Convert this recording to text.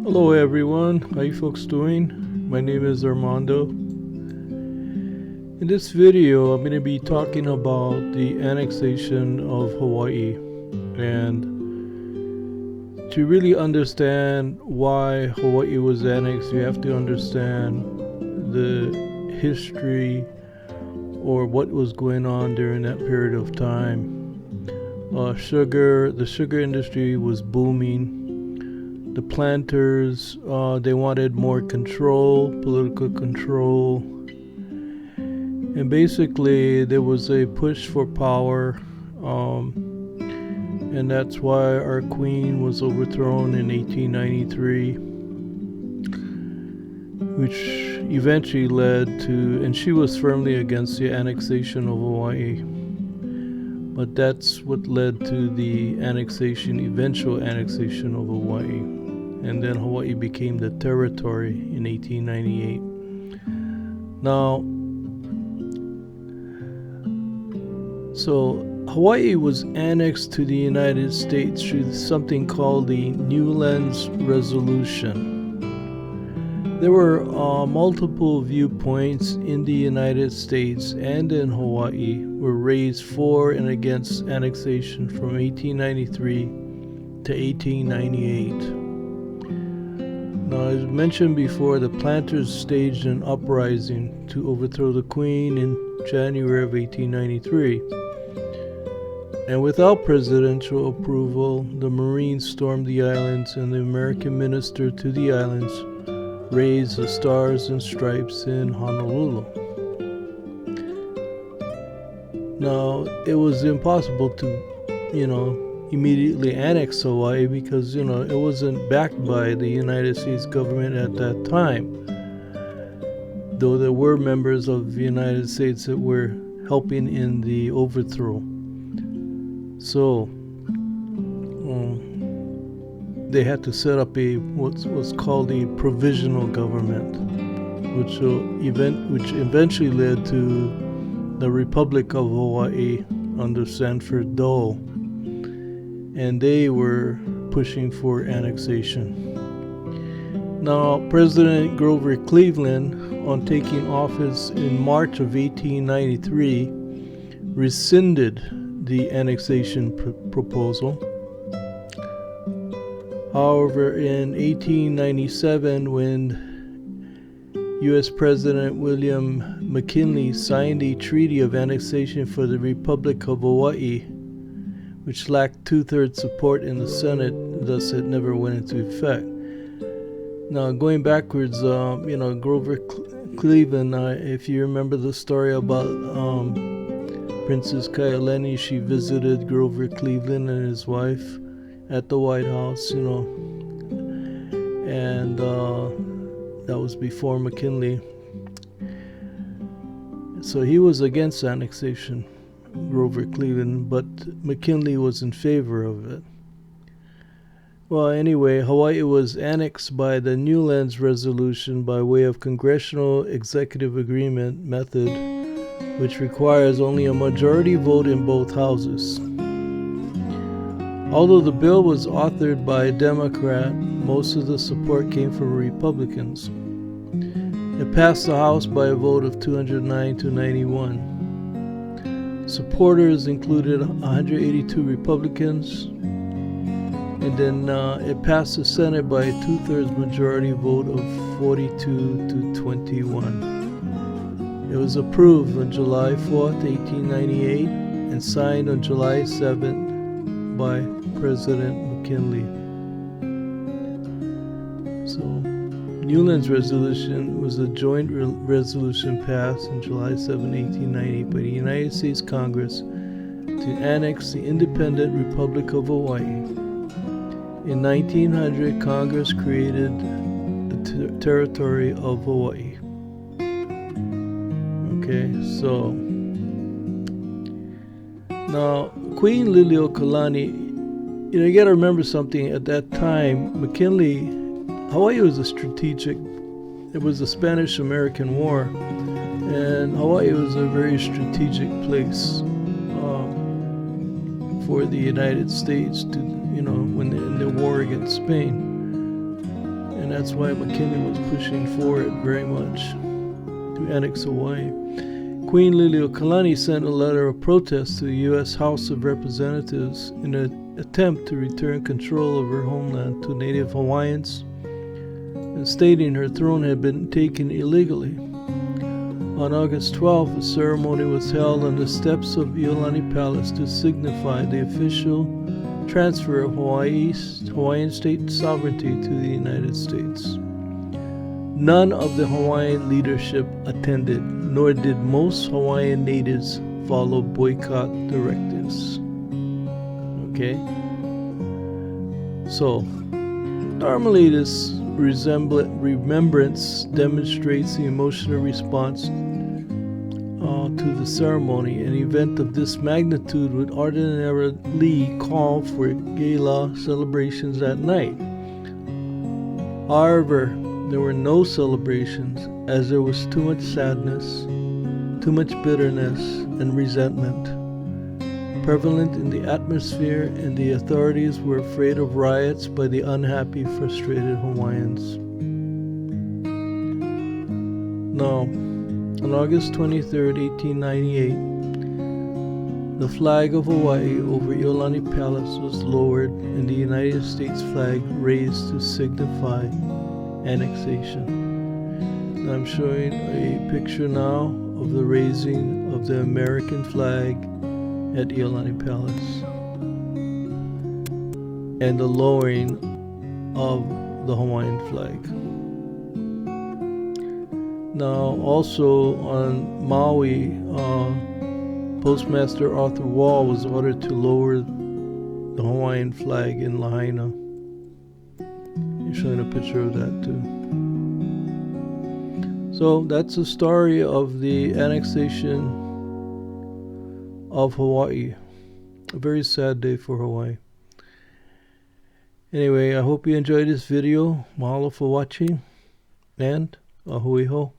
Hello everyone, how you folks doing? My name is Armando. In this video, I'm going to be talking about the annexation of Hawaii. And to really understand why Hawaii was annexed, you have to understand the history or what was going on during that period of time. The sugar industry was booming. The planters, they wanted more control, political control. And basically, there was a push for power. And that's why our queen was overthrown in 1893, which eventually led to, and she was firmly against the annexation of Hawaii. But that's what led to the eventual annexation of Hawaii. And then Hawaii became the territory in 1898. Now, so Hawaii was annexed to the United States through something called the Newlands Resolution. There were multiple viewpoints in the United States and in Hawaii were raised for and against annexation from 1893 to 1898. Now, as mentioned before, the planters staged an uprising to overthrow the Queen in January of 1893. And without presidential approval, the Marines stormed the islands, and the American minister to the islands raised the Stars and Stripes in Honolulu. Now, it was impossible to, immediately annex Hawaii because, it wasn't backed by the United States government at that time. Though there were members of the United States that were helping in the overthrow. So, they had to set up what's called a provisional government, which eventually led to the Republic of Hawaii under Sanford Dole, and they were pushing for annexation. Now, President Grover Cleveland, on taking office in March of 1893, rescinded the annexation proposal. However, in 1897, when U.S. President William McKinley signed a treaty of annexation for the Republic of Hawaii, which lacked two-thirds support in the Senate, thus it never went into effect. Now, going backwards, Grover Cleveland, if you remember the story about Princess Kaileni, she visited Grover Cleveland and his wife at the White House, and that was before McKinley. So he was against annexation, Grover Cleveland, but McKinley was in favor of it. Well, anyway, Hawaii was annexed by the Newlands Resolution by way of Congressional Executive Agreement method, which requires only a majority vote in both houses. Although the bill was authored by a Democrat, most of the support came from Republicans. It passed the House by a vote of 209 to 91. Supporters included 182 Republicans, and then it passed the Senate by a two-thirds majority vote of 42 to 21. It was approved on July 4th, 1898, and signed on July 7th by President McKinley. So, Newlands Resolution was a joint resolution passed on July 7, 1890 by the United States Congress to annex the independent Republic of Hawaii. In 1900, Congress created the territory of Hawaii. Okay, so now Queen Liliuokalani, you got to remember something. At that time, Hawaii was it was the Spanish-American War, and Hawaii was a very strategic place for the United States to, when in the war against Spain. that's why McKinley was pushing for it very much to annex Hawaii. Queen Liliuokalani sent a letter of protest to the U.S. House of Representatives in an attempt to return control of her homeland to Native Hawaiians, and stating her throne had been taken illegally. On August 12th, a ceremony was held on the steps of Iolani Palace to signify the official transfer of Hawaiian state sovereignty to the United States. None of the Hawaiian leadership attended, nor did most Hawaiian natives follow boycott directives. Okay? So, normally this remembrance demonstrates the emotional response to the ceremony. An event of this magnitude would ordinarily call for gala celebrations at night. However, there were no celebrations, as there was too much sadness, too much bitterness and resentment prevalent in the atmosphere, and the authorities were afraid of riots by the unhappy, frustrated Hawaiians. Now, on August 23, 1898, the flag of Hawaii over Iolani Palace was lowered and the United States flag raised to signify annexation. Now I'm showing a picture now of the raising of the American flag at Iolani Palace and the lowering of the Hawaiian flag. Now also on Maui, Postmaster Arthur Wall was ordered to lower the Hawaiian flag in Lahaina. I'm showing a picture of that too. So that's the story of the annexation of Hawaii. A very sad day for Hawaii. Anyway, I hope you enjoyed this video. Mahalo for watching, and ahui ho.